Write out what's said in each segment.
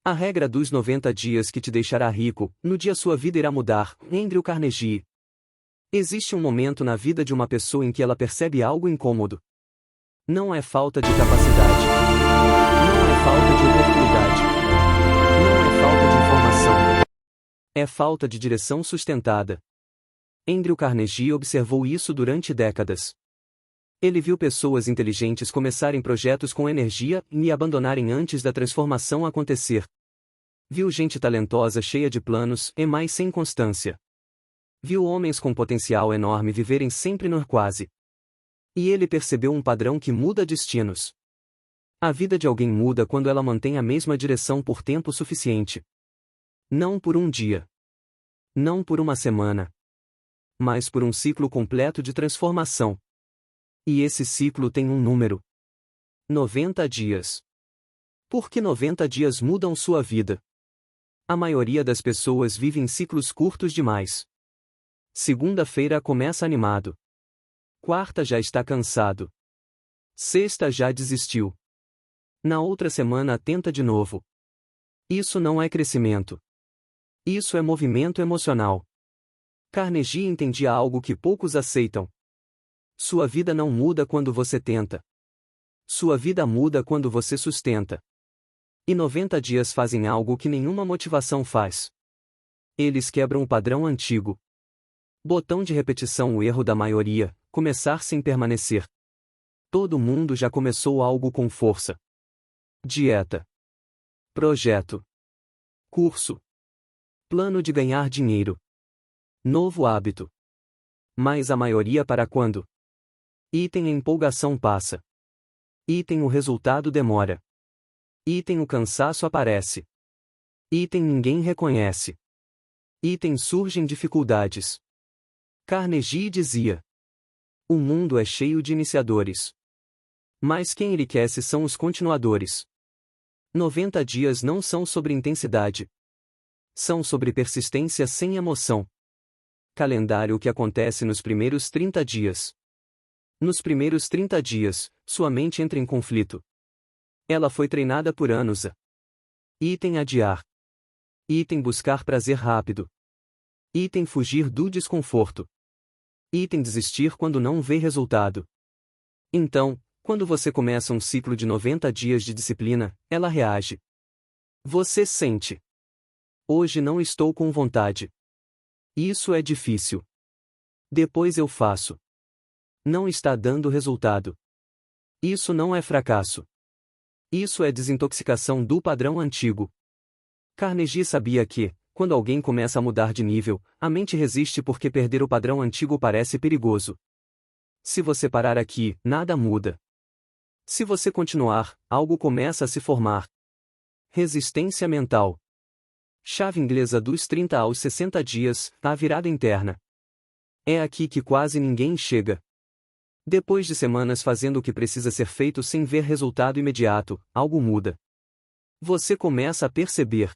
A regra dos 90 dias que te deixará rico, no dia sua vida irá mudar, Andrew Carnegie. Existe um momento na vida de uma pessoa em que ela percebe algo incômodo. Não é falta de capacidade. Não é falta de oportunidade. Não é falta de informação. É falta de direção sustentada. Andrew Carnegie observou isso durante décadas. Ele viu pessoas inteligentes começarem projetos com energia e abandonarem antes da transformação acontecer. Viu gente talentosa cheia de planos mas sem constância. Viu homens com potencial enorme viverem sempre no quase. E ele percebeu um padrão que muda destinos. A vida de alguém muda quando ela mantém a mesma direção por tempo suficiente. Não por um dia. Não por uma semana. Mas por um ciclo completo de transformação. E esse ciclo tem um número. 90 dias. Por que 90 dias mudam sua vida? A maioria das pessoas vive em ciclos curtos demais. Segunda-feira começa animado. Quarta já está cansado. Sexta já desistiu. Na outra semana tenta de novo. Isso não é crescimento. Isso é movimento emocional. Carnegie entendia algo que poucos aceitam. Sua vida não muda quando você tenta. Sua vida muda quando você sustenta. E 90 dias fazem algo que nenhuma motivação faz. Eles quebram o padrão antigo. Botão de repetição, o erro da maioria, começar sem permanecer. Todo mundo já começou algo com força. Dieta. Projeto. Curso. Plano de ganhar dinheiro. Novo hábito. Mas a maioria para quando? Item a empolgação passa. Item o resultado demora. Item o cansaço aparece. Item ninguém reconhece. Item surgem dificuldades. Carnegie dizia: o mundo é cheio de iniciadores. Mas quem enriquece são os continuadores. 90 dias não são sobre intensidade. São sobre persistência sem emoção. Calendário que acontece nos primeiros 30 dias. Nos primeiros 30 dias, sua mente entra em conflito. Ela foi treinada por anos a item adiar. Item buscar prazer rápido. Item fugir do desconforto. Item desistir quando não vê resultado. Então, quando você começa um ciclo de 90 dias de disciplina, ela reage. Você sente: hoje não estou com vontade. Isso é difícil. Depois eu faço. Não está dando resultado. Isso não é fracasso. Isso é desintoxicação do padrão antigo. Carnegie sabia que, quando alguém começa a mudar de nível, a mente resiste porque perder o padrão antigo parece perigoso. Se você parar aqui, nada muda. Se você continuar, algo começa a se formar. Resistência mental. Chave inglesa dos 30 aos 60 dias, a virada interna. É aqui que quase ninguém chega. Depois de semanas fazendo o que precisa ser feito sem ver resultado imediato, algo muda. Você começa a perceber.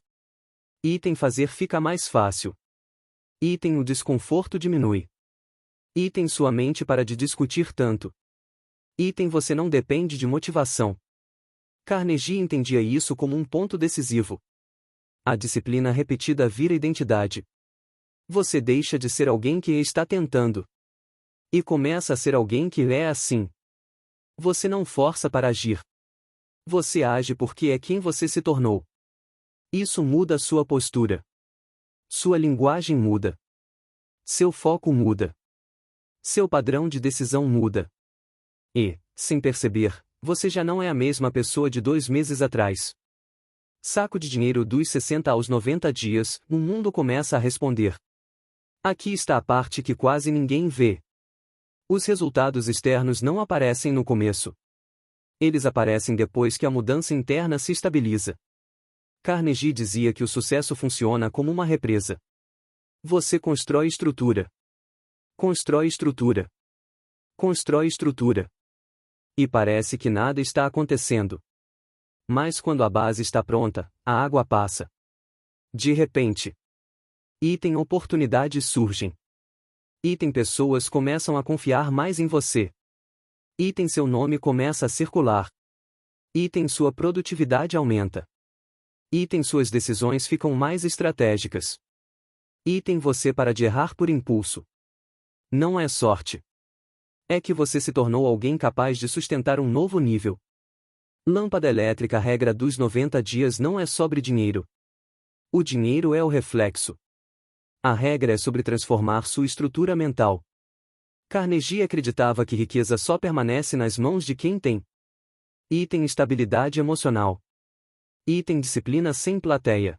Item fazer fica mais fácil. Item o desconforto diminui. Item sua mente para de discutir tanto. Item você não depende de motivação. Carnegie entendia isso como um ponto decisivo. A disciplina repetida vira identidade. Você deixa de ser alguém que está tentando. E começa a ser alguém que é assim. Você não força para agir. Você age porque é quem você se tornou. Isso muda sua postura. Sua linguagem muda. Seu foco muda. Seu padrão de decisão muda. E, sem perceber, você já não é a mesma pessoa de 2 meses atrás. Saco de dinheiro dos 60 aos 90 dias, o mundo começa a responder. Aqui está a parte que quase ninguém vê. Os resultados externos não aparecem no começo. Eles aparecem depois que a mudança interna se estabiliza. Carnegie dizia que o sucesso funciona como uma represa. Você constrói estrutura. Constrói estrutura. Constrói estrutura. E parece que nada está acontecendo. Mas quando a base está pronta, a água passa. De repente. Item oportunidades surgem. Item pessoas começam a confiar mais em você. Item seu nome começa a circular. Item sua produtividade aumenta. Item suas decisões ficam mais estratégicas. Item você para de errar por impulso. Não é sorte. É que você se tornou alguém capaz de sustentar um novo nível. Lâmpada elétrica. A regra dos 90 dias não é sobre dinheiro. O dinheiro é o reflexo. A regra é sobre transformar sua estrutura mental. Carnegie acreditava que riqueza só permanece nas mãos de quem tem. Item estabilidade emocional. Item disciplina sem plateia.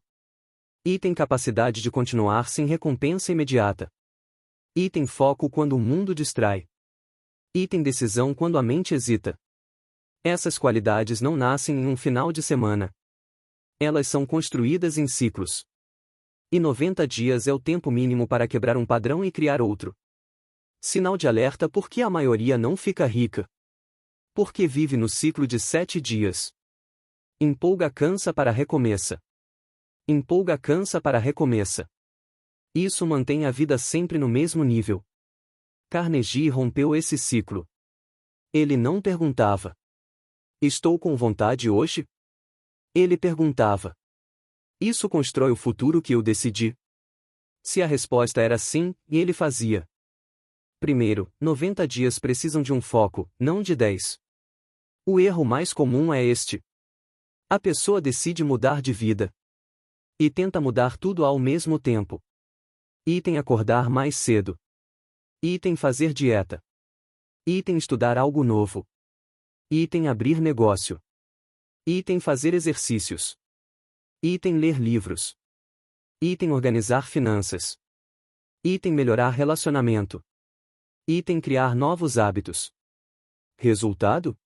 Item capacidade de continuar sem recompensa imediata. Item foco quando o mundo distrai. Item decisão quando a mente hesita. Essas qualidades não nascem em um final de semana. Elas são construídas em ciclos. E 90 dias é o tempo mínimo para quebrar um padrão e criar outro. Sinal de alerta: por que a maioria não fica rica? Porque vive no ciclo de 7 dias. Empolga, cansa, para recomeça. Empolga, cansa, para recomeça. Isso mantém a vida sempre no mesmo nível. Carnegie rompeu esse ciclo. Ele não perguntava: estou com vontade hoje? Ele perguntava: isso constrói o futuro que eu decidi? Se a resposta era sim, e ele fazia. Primeiro, 90 dias precisam de um foco, não de 10. O erro mais comum é este. A pessoa decide mudar de vida. E tenta mudar tudo ao mesmo tempo. Item acordar mais cedo. Item fazer dieta. Item estudar algo novo. Item abrir negócio. Item fazer exercícios. Item ler livros. Item organizar finanças. Item melhorar relacionamento. Item criar novos hábitos. Resultado?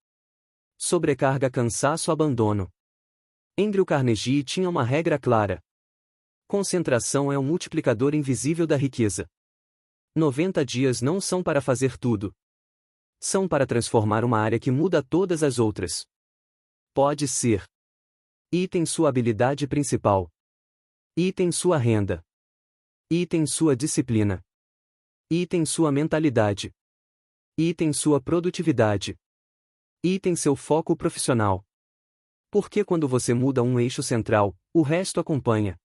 Sobrecarga, cansaço, abandono. Andrew Carnegie tinha uma regra clara. Concentração é um multiplicador invisível da riqueza. 90 dias não são para fazer tudo. São para transformar uma área que muda todas as outras. Pode ser. Item sua habilidade principal. Item sua renda. Item sua disciplina. Item sua mentalidade. Item sua produtividade. Item seu foco profissional. Porque quando você muda um eixo central, o resto acompanha.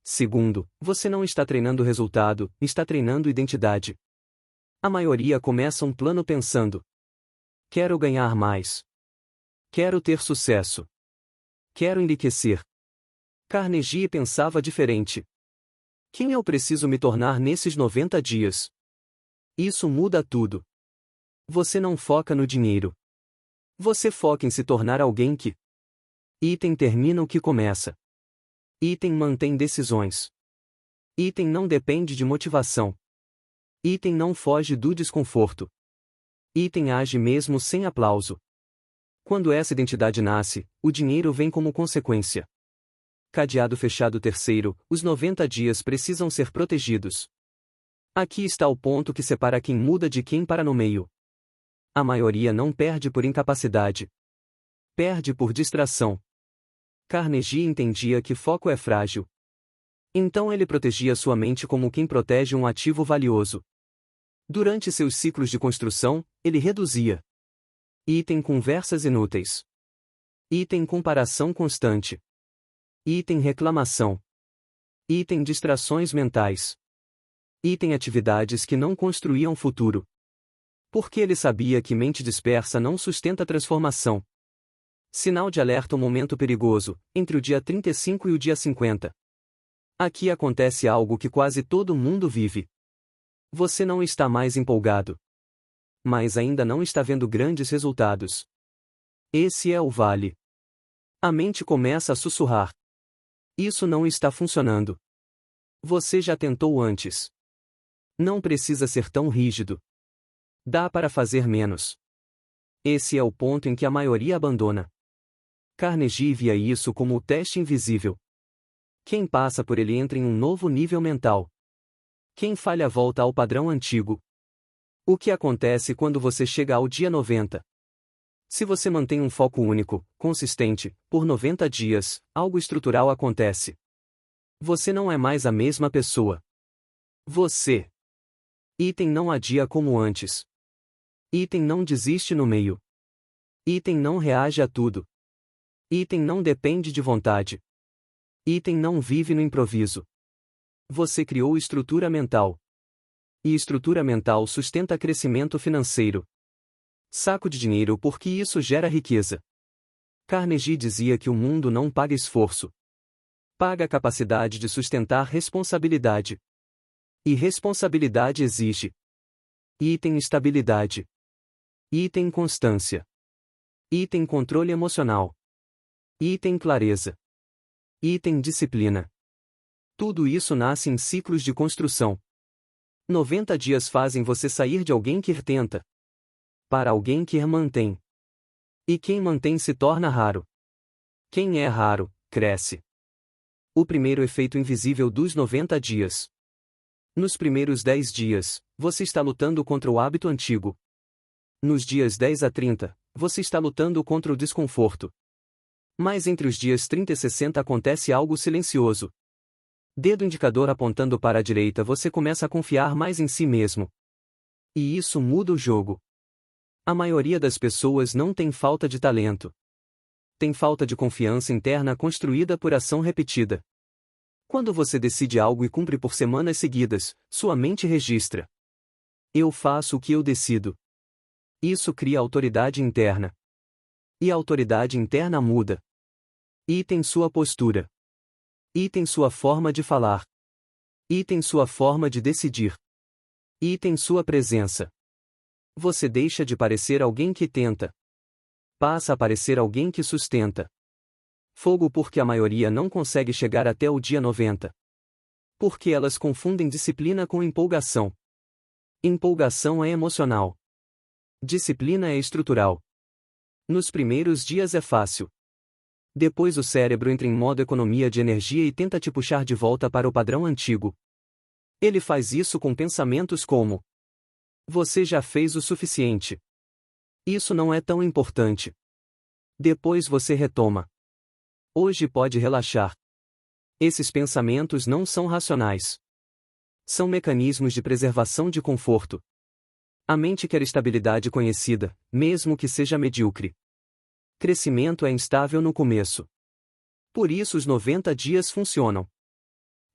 Segundo, você não está treinando resultado, está treinando identidade. A maioria começa um plano pensando: quero ganhar mais. Quero ter sucesso. Quero enriquecer. Carnegie pensava diferente. Quem eu preciso me tornar nesses 90 dias? Isso muda tudo. Você não foca no dinheiro. Você foca em se tornar alguém que. Item termina o que começa. Item mantém decisões. Item não depende de motivação. Item não foge do desconforto. Item age mesmo sem aplauso. Quando essa identidade nasce, o dinheiro vem como consequência. Cadeado fechado. Terceiro, os 90 dias precisam ser protegidos. Aqui está o ponto que separa quem muda de quem para no meio. A maioria não perde por incapacidade. Perde por distração. Carnegie entendia que foco é frágil. Então ele protegia sua mente como quem protege um ativo valioso. Durante seus ciclos de construção, ele reduzia. Item conversas inúteis. Item comparação constante. Item reclamação. Item distrações mentais. Item atividades que não construíam futuro. Porque ele sabia que mente dispersa não sustenta transformação. Sinal de alerta: um momento perigoso, entre o dia 35 e o dia 50. Aqui acontece algo que quase todo mundo vive. Você não está mais empolgado. Mas ainda não está vendo grandes resultados. Esse é o vale. A mente começa a sussurrar: isso não está funcionando. Você já tentou antes. Não precisa ser tão rígido. Dá para fazer menos. Esse é o ponto em que a maioria abandona. Carnegie via isso como o teste invisível. Quem passa por ele entra em um novo nível mental. Quem falha volta ao padrão antigo. O que acontece quando você chega ao dia 90? Se você mantém um foco único, consistente, por 90 dias, algo estrutural acontece. Você não é mais a mesma pessoa. Você. Item não adia como antes. Item não desiste no meio. Item não reage a tudo. Item não depende de vontade. Item não vive no improviso. Você criou estrutura mental. E estrutura mental sustenta crescimento financeiro. Saco de dinheiro porque isso gera riqueza. Carnegie dizia que o mundo não paga esforço. Paga a capacidade de sustentar responsabilidade. E responsabilidade exige. Item estabilidade. Item constância. Item controle emocional. Item clareza. Item disciplina. Tudo isso nasce em ciclos de construção. 90 dias fazem você sair de alguém que tenta para alguém que mantém. E quem mantém se torna raro. Quem é raro, cresce. O primeiro efeito invisível dos 90 dias. Nos primeiros 10 dias, você está lutando contra o hábito antigo. Nos dias 10 a 30, você está lutando contra o desconforto. Mas entre os dias 30 e 60 acontece algo silencioso. Dedo indicador apontando para a direita, você começa a confiar mais em si mesmo. E isso muda o jogo. A maioria das pessoas não tem falta de talento. Tem falta de confiança interna construída por ação repetida. Quando você decide algo e cumpre por semanas seguidas, sua mente registra. Eu faço o que eu decido. Isso cria autoridade interna. E a autoridade interna muda. Item sua postura. Item sua forma de falar. Item sua forma de decidir. Item sua presença. Você deixa de parecer alguém que tenta. Passa a parecer alguém que sustenta. Fogo porque a maioria não consegue chegar até o dia 90. Porque elas confundem disciplina com empolgação. Empolgação é emocional. Disciplina é estrutural. Nos primeiros dias é fácil. Depois o cérebro entra em modo economia de energia e tenta te puxar de volta para o padrão antigo. Ele faz isso com pensamentos como: você já fez o suficiente. Isso não é tão importante. Depois você retoma. Hoje pode relaxar. Esses pensamentos não são racionais. São mecanismos de preservação de conforto. A mente quer estabilidade conhecida, mesmo que seja medíocre. Crescimento é instável no começo. Por isso os 90 dias funcionam.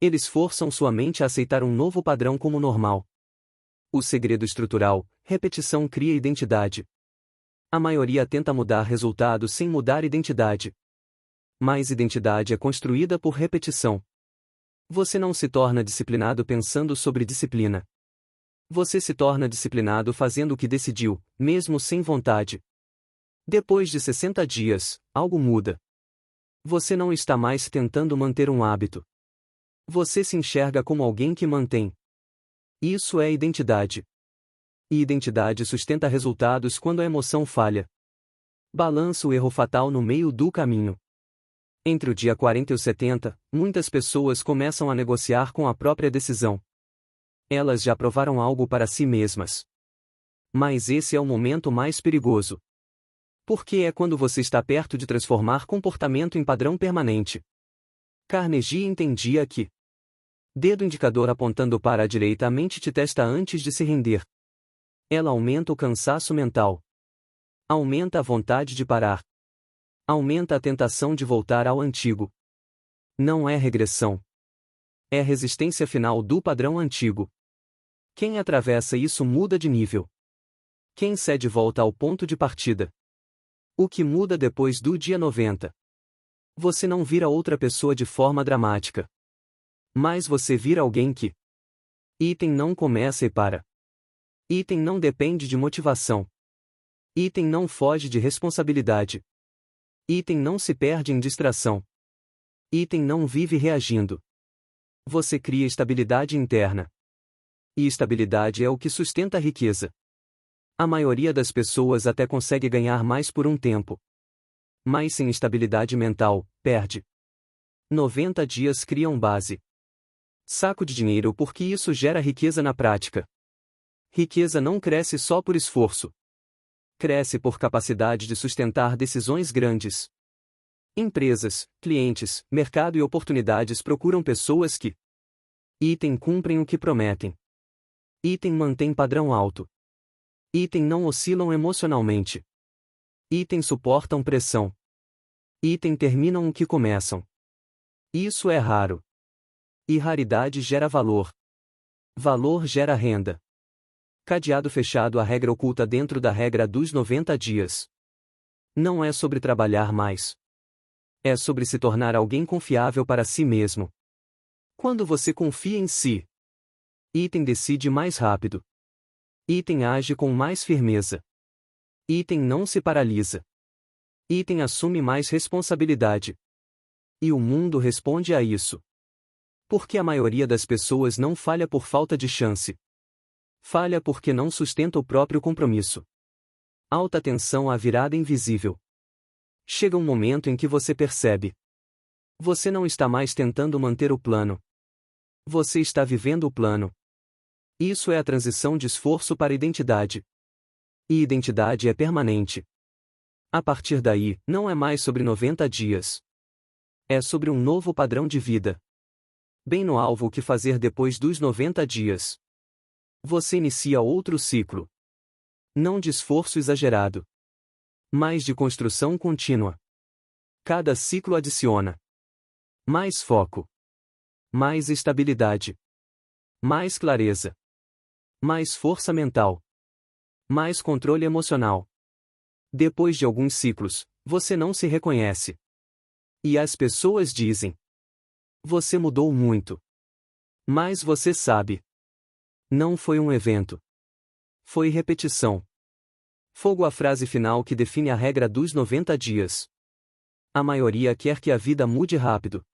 Eles forçam sua mente a aceitar um novo padrão como normal. O segredo estrutural: repetição cria identidade. A maioria tenta mudar resultados sem mudar identidade. Mas identidade é construída por repetição. Você não se torna disciplinado pensando sobre disciplina. Você se torna disciplinado fazendo o que decidiu, mesmo sem vontade. Depois de 60 dias, algo muda. Você não está mais tentando manter um hábito. Você se enxerga como alguém que mantém. Isso é identidade. E identidade sustenta resultados quando a emoção falha. Balança o erro fatal no meio do caminho. Entre o dia 40 e o 70, muitas pessoas começam a negociar com a própria decisão. Elas já provaram algo para si mesmas. Mas esse é o momento mais perigoso. Porque é quando você está perto de transformar comportamento em padrão permanente. Carnegie entendia que dedo indicador apontando para a direita, a mente te testa antes de se render. Ela aumenta o cansaço mental. Aumenta a vontade de parar. Aumenta a tentação de voltar ao antigo. Não é regressão. É resistência final do padrão antigo. Quem atravessa isso muda de nível. Quem cede volta ao ponto de partida. O que muda depois do dia 90? Você não vira outra pessoa de forma dramática. Mas você vira alguém que item não começa e para. Item não depende de motivação. Item não foge de responsabilidade. Item não se perde em distração. Item não vive reagindo. Você cria estabilidade interna. E estabilidade é o que sustenta a riqueza. A maioria das pessoas até consegue ganhar mais por um tempo. Mas sem estabilidade mental, perde. 90 dias criam base. Saco de dinheiro porque isso gera riqueza na prática. Riqueza não cresce só por esforço. Cresce por capacidade de sustentar decisões grandes. Empresas, clientes, mercado e oportunidades procuram pessoas que item cumprem o que prometem. Item mantém padrão alto. Item não oscilam emocionalmente. Item suportam pressão. Item terminam o que começam. Isso é raro. E raridade gera valor. Valor gera renda. Cadeado fechado. A regra oculta dentro da regra dos 90 dias. Não é sobre trabalhar mais. É sobre se tornar alguém confiável para si mesmo. Quando você confia em si, item decide mais rápido. Item age com mais firmeza. Item não se paralisa. Item assume mais responsabilidade. E o mundo responde a isso. Porque a maioria das pessoas não falha por falta de chance. Falha porque não sustenta o próprio compromisso. Alta atenção à virada invisível. Chega um momento em que você percebe. Você não está mais tentando manter o plano. Você está vivendo o plano. Isso é a transição de esforço para identidade. E identidade é permanente. A partir daí, não é mais sobre 90 dias. É sobre um novo padrão de vida. Bem no alvo. O que fazer depois dos 90 dias? Você inicia outro ciclo. Não de esforço exagerado, mas de construção contínua. Cada ciclo adiciona mais foco, mais estabilidade, mais clareza, mais força mental, mais controle emocional. Depois de alguns ciclos, você não se reconhece. E as pessoas dizem: você mudou muito. Mas você sabe. Não foi um evento. Foi repetição. Fogo. A frase final que define a regra dos 90 dias. A maioria quer que a vida mude rápido.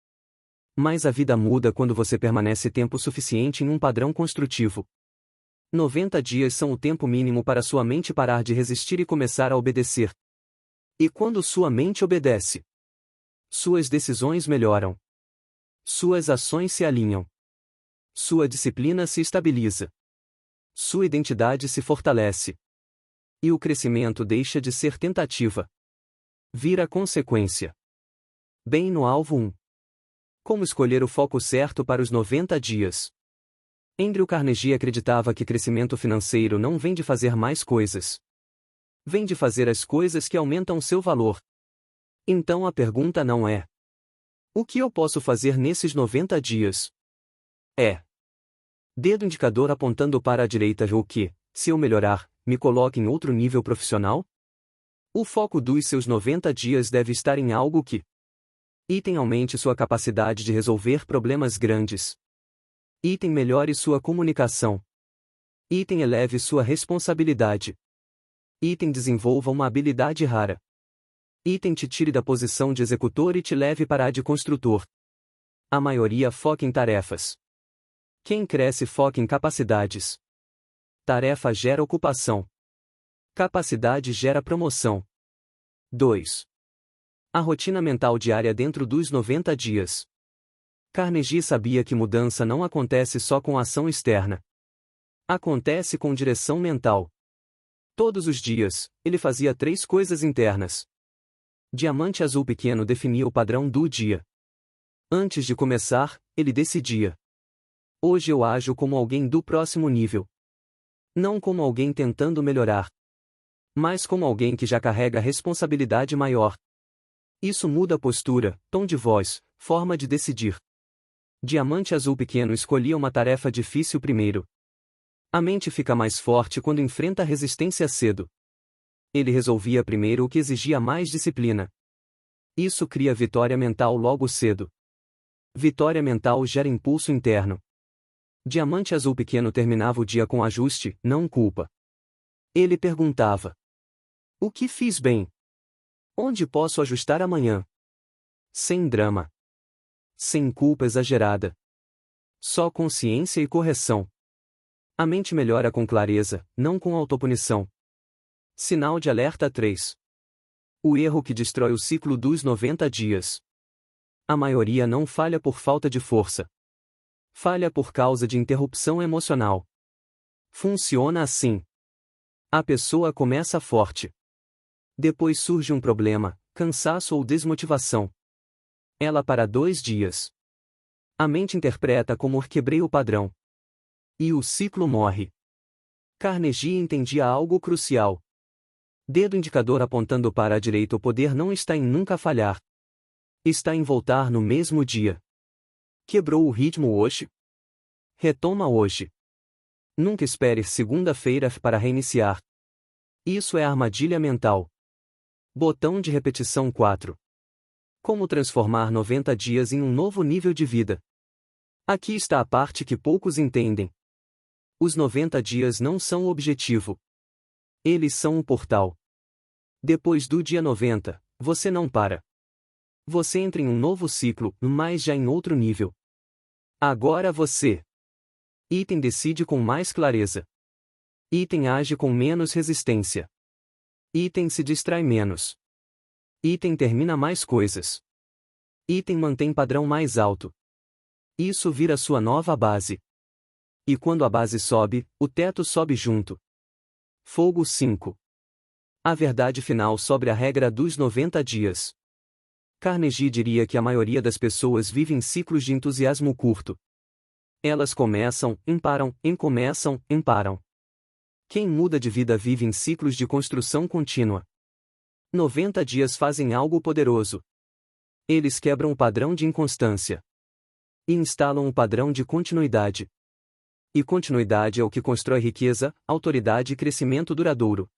Mas a vida muda quando você permanece tempo suficiente em um padrão construtivo. 90 dias são o tempo mínimo para sua mente parar de resistir e começar a obedecer. E quando sua mente obedece, suas decisões melhoram. Suas ações se alinham. Sua disciplina se estabiliza. Sua identidade se fortalece. E o crescimento deixa de ser tentativa. Vira consequência. Bem no alvo 1. Como escolher o foco certo para os 90 dias? Andrew Carnegie acreditava que crescimento financeiro não vem de fazer mais coisas. Vem de fazer as coisas que aumentam seu valor. Então a pergunta não é: o que eu posso fazer nesses 90 dias? É. Dedo indicador apontando para a direita. O que, se eu melhorar, me coloca em outro nível profissional? O foco dos seus 90 dias deve estar em algo que item aumente sua capacidade de resolver problemas grandes. Item melhore sua comunicação. Item eleve sua responsabilidade. Item desenvolva uma habilidade rara. Item te tire da posição de executor e te leve para a de construtor. A maioria foca em tarefas. Quem cresce foca em capacidades. Tarefa gera ocupação. Capacidade gera promoção. 2. A rotina mental diária dentro dos 90 dias. Carnegie sabia que mudança não acontece só com ação externa. Acontece com direção mental. Todos os dias, ele fazia 3 coisas internas. Diamante azul pequeno definia o padrão do dia. Antes de começar, ele decidia: hoje eu ajo como alguém do próximo nível. Não como alguém tentando melhorar, mas como alguém que já carrega responsabilidade maior. Isso muda a postura, tom de voz, forma de decidir. Diamante azul pequeno escolhia uma tarefa difícil primeiro. A mente fica mais forte quando enfrenta resistência cedo. Ele resolvia primeiro o que exigia mais disciplina. Isso cria vitória mental logo cedo. Vitória mental gera impulso interno. Diamante azul pequeno terminava o dia com ajuste, não culpa. Ele perguntava: o que fiz bem? Onde posso ajustar amanhã? Sem drama. Sem culpa exagerada. Só consciência e correção. A mente melhora com clareza, não com autopunição. Sinal de alerta 3. O erro que destrói o ciclo dos 90 dias. A maioria não falha por falta de força. Falha por causa de interrupção emocional. Funciona assim. A pessoa começa forte. Depois surge um problema, cansaço ou desmotivação. Ela para 2 dias. A mente interpreta como quebrei o padrão. E o ciclo morre. Carnegie entendia algo crucial. Dedo indicador apontando para a direita. O poder não está em nunca falhar. Está em voltar no mesmo dia. Quebrou o ritmo hoje? Retoma hoje. Nunca espere segunda-feira para reiniciar. Isso é armadilha mental. Botão de repetição 4. Como transformar 90 dias em um novo nível de vida? Aqui está a parte que poucos entendem. Os 90 dias não são o objetivo. Eles são um portal. Depois do dia 90, você não para. Você entra em um novo ciclo, mas já em outro nível. Agora você. Item decide com mais clareza. Item age com menos resistência. Item se distrai menos. Item termina mais coisas. Item mantém padrão mais alto. Isso vira sua nova base. E quando a base sobe, o teto sobe junto. Fogo 5. A verdade final sobre a regra dos 90 dias. Carnegie diria que a maioria das pessoas vive em ciclos de entusiasmo curto. Elas começam, emparam, emparam. Quem muda de vida vive em ciclos de construção contínua. 90 dias fazem algo poderoso. Eles quebram o padrão de inconstância. E instalam o padrão de continuidade. E continuidade é o que constrói riqueza, autoridade e crescimento duradouro.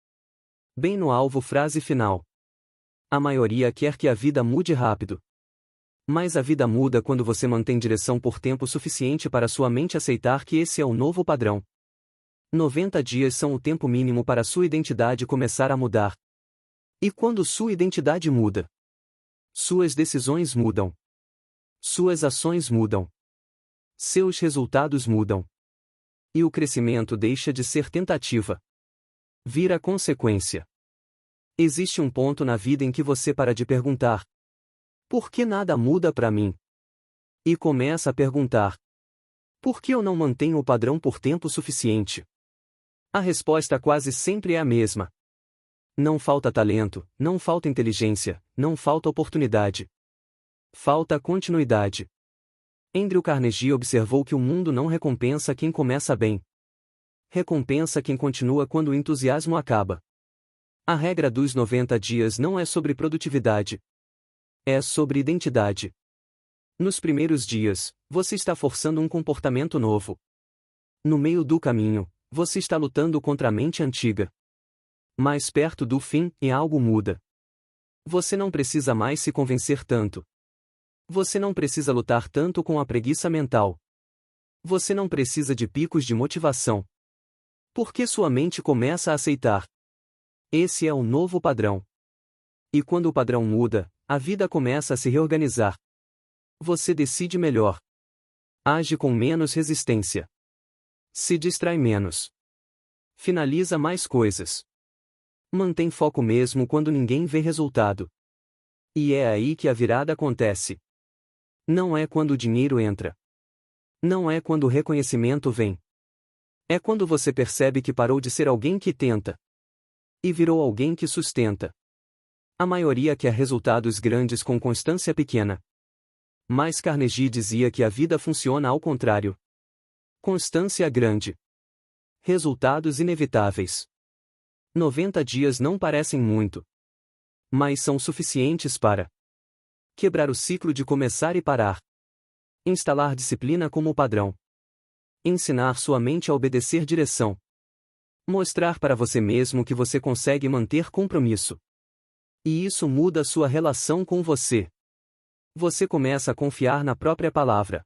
Bem no alvo, frase final. A maioria quer que a vida mude rápido. Mas a vida muda quando você mantém direção por tempo suficiente para sua mente aceitar que esse é o novo padrão. 90 dias são o tempo mínimo para sua identidade começar a mudar. E quando sua identidade muda, suas decisões mudam. Suas ações mudam. Seus resultados mudam. E o crescimento deixa de ser tentativa. Vira consequência. Existe um ponto na vida em que você para de perguntar: por que nada muda para mim? E começa a perguntar: por que eu não mantenho o padrão por tempo suficiente? A resposta quase sempre é a mesma. Não falta talento, não falta inteligência, não falta oportunidade. Falta continuidade. Andrew Carnegie observou que o mundo não recompensa quem começa bem. Recompensa quem continua quando o entusiasmo acaba. A regra dos 90 dias não é sobre produtividade. É sobre identidade. Nos primeiros dias, você está forçando um comportamento novo. No meio do caminho, você está lutando contra a mente antiga. Mais perto do fim, e algo muda. Você não precisa mais se convencer tanto. Você não precisa lutar tanto com a preguiça mental. Você não precisa de picos de motivação. Porque sua mente começa a aceitar. Esse é o novo padrão. E quando o padrão muda, a vida começa a se reorganizar. Você decide melhor. Age com menos resistência. Se distrai menos. Finaliza mais coisas. Mantém foco mesmo quando ninguém vê resultado. E é aí que a virada acontece. Não é quando o dinheiro entra. Não é quando o reconhecimento vem. É quando você percebe que parou de ser alguém que tenta e virou alguém que sustenta. A maioria quer resultados grandes com constância pequena. Mas Carnegie dizia que a vida funciona ao contrário. Constância grande. Resultados inevitáveis. 90 dias não parecem muito, mas são suficientes para quebrar o ciclo de começar e parar. Instalar disciplina como padrão. Ensinar sua mente a obedecer direção. Mostrar para você mesmo que você consegue manter compromisso. E isso muda sua relação com você. Você começa a confiar na própria palavra.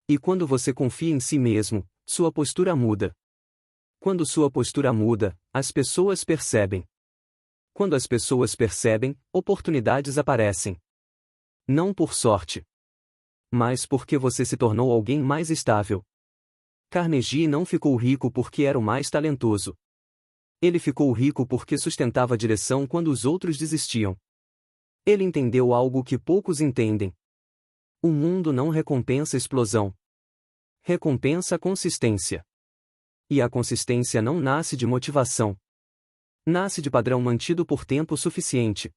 E quando você confia em si mesmo, sua postura muda. Quando sua postura muda, as pessoas percebem. Quando as pessoas percebem, oportunidades aparecem. Não por sorte, mas porque você se tornou alguém mais estável. Carnegie não ficou rico porque era o mais talentoso. Ele ficou rico porque sustentava a direção quando os outros desistiam. Ele entendeu algo que poucos entendem. O mundo não recompensa explosão. Recompensa consistência. E a consistência não nasce de motivação. Nasce de padrão mantido por tempo suficiente.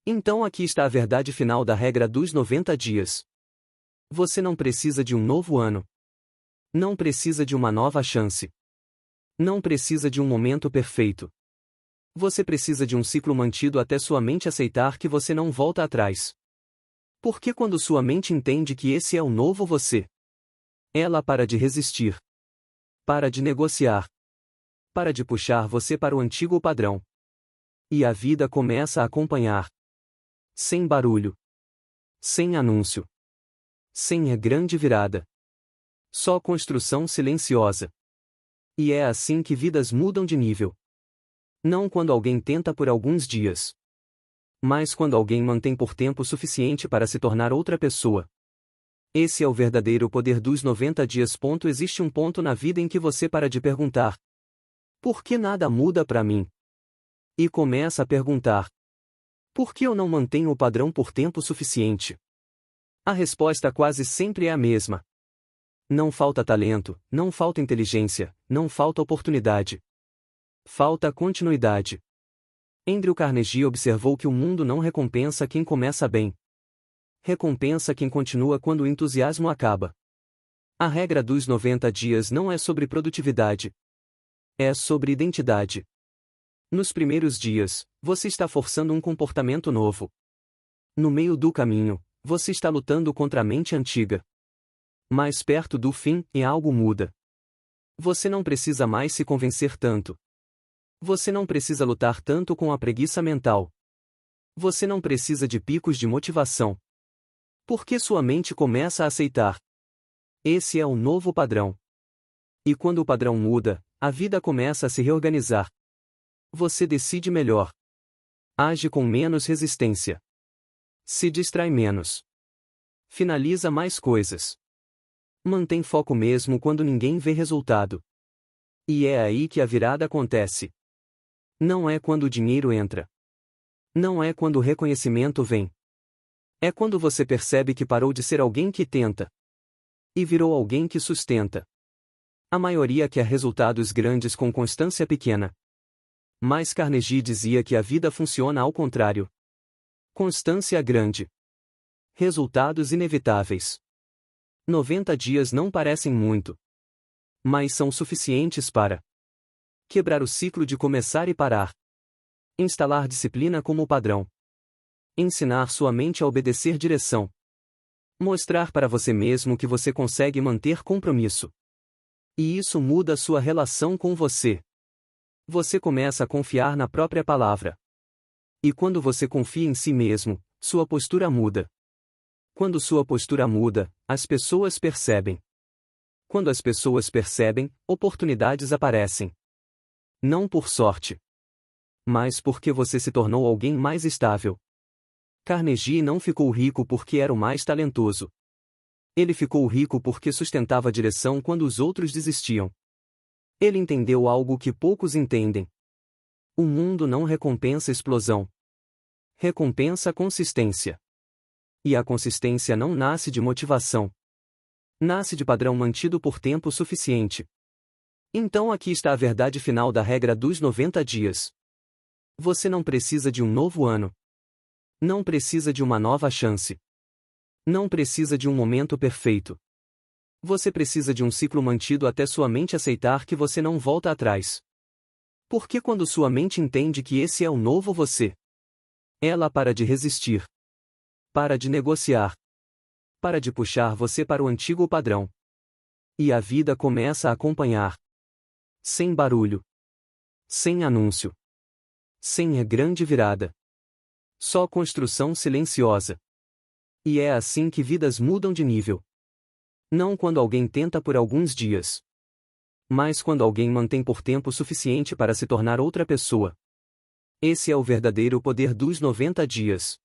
Então aqui está a verdade final da regra dos 90 dias. Você não precisa de um novo ano. Não precisa de uma nova chance. Não precisa de um momento perfeito. Você precisa de um ciclo mantido até sua mente aceitar que você não volta atrás. Porque quando sua mente entende que esse é o novo você, ela para de resistir, para de negociar, para de puxar você para o antigo padrão. E a vida começa a acompanhar. Sem barulho. Sem anúncio. Sem a grande virada. Só construção silenciosa. E é assim que vidas mudam de nível. Não quando alguém tenta por alguns dias, mas quando alguém mantém por tempo suficiente para se tornar outra pessoa. Esse é o verdadeiro poder dos 90 dias. Existe um ponto na vida em que você para de perguntar: por que nada muda para mim? E começa a perguntar: por que eu não mantenho o padrão por tempo suficiente? A resposta quase sempre é a mesma. Não falta talento, não falta inteligência, não falta oportunidade. Falta continuidade. Andrew Carnegie observou que o mundo não recompensa quem começa bem. Recompensa quem continua quando o entusiasmo acaba. A regra dos 90 dias não é sobre produtividade. É sobre identidade. Nos primeiros dias, você está forçando um comportamento novo. No meio do caminho, você está lutando contra a mente antiga. Mais perto do fim, algo muda. Você não precisa mais se convencer tanto. Você não precisa lutar tanto com a preguiça mental. Você não precisa de picos de motivação. Porque sua mente começa a aceitar. Esse é o novo padrão. E quando o padrão muda, a vida começa a se reorganizar. Você decide melhor. Age com menos resistência. Se distrai menos. Finaliza mais coisas. Mantém foco mesmo quando ninguém vê resultado. E é aí que a virada acontece. Não é quando o dinheiro entra. Não é quando o reconhecimento vem. É quando você percebe que parou de ser alguém que tenta e virou alguém que sustenta. A maioria quer resultados grandes com constância pequena. Mas Carnegie dizia que a vida funciona ao contrário. Constância grande. Resultados inevitáveis. 90 dias não parecem muito, mas são suficientes para quebrar o ciclo de começar e parar. Instalar disciplina como padrão. Ensinar sua mente a obedecer direção. Mostrar para você mesmo que você consegue manter compromisso. E isso muda sua relação com você. Você começa a confiar na própria palavra. E quando você confia em si mesmo, sua postura muda. Quando sua postura muda, as pessoas percebem. Quando as pessoas percebem, oportunidades aparecem. Não por sorte, mas porque você se tornou alguém mais estável. Carnegie não ficou rico porque era o mais talentoso. Ele ficou rico porque sustentava a direção quando os outros desistiam. Ele entendeu algo que poucos entendem. O mundo não recompensa explosão. Recompensa consistência. E a consistência não nasce de motivação. Nasce de padrão mantido por tempo suficiente. Então aqui está a verdade final da regra dos 90 dias. Você não precisa de um novo ano. Não precisa de uma nova chance. Não precisa de um momento perfeito. Você precisa de um ciclo mantido até sua mente aceitar que você não volta atrás. Porque quando sua mente entende que esse é o novo você, ela para de resistir. Para de negociar. Para de puxar você para o antigo padrão. E a vida começa a acompanhar. Sem barulho. Sem anúncio. Sem a grande virada. Só construção silenciosa. E é assim que vidas mudam de nível. Não quando alguém tenta por alguns dias, mas quando alguém mantém por tempo suficiente para se tornar outra pessoa. Esse é o verdadeiro poder dos 90 dias.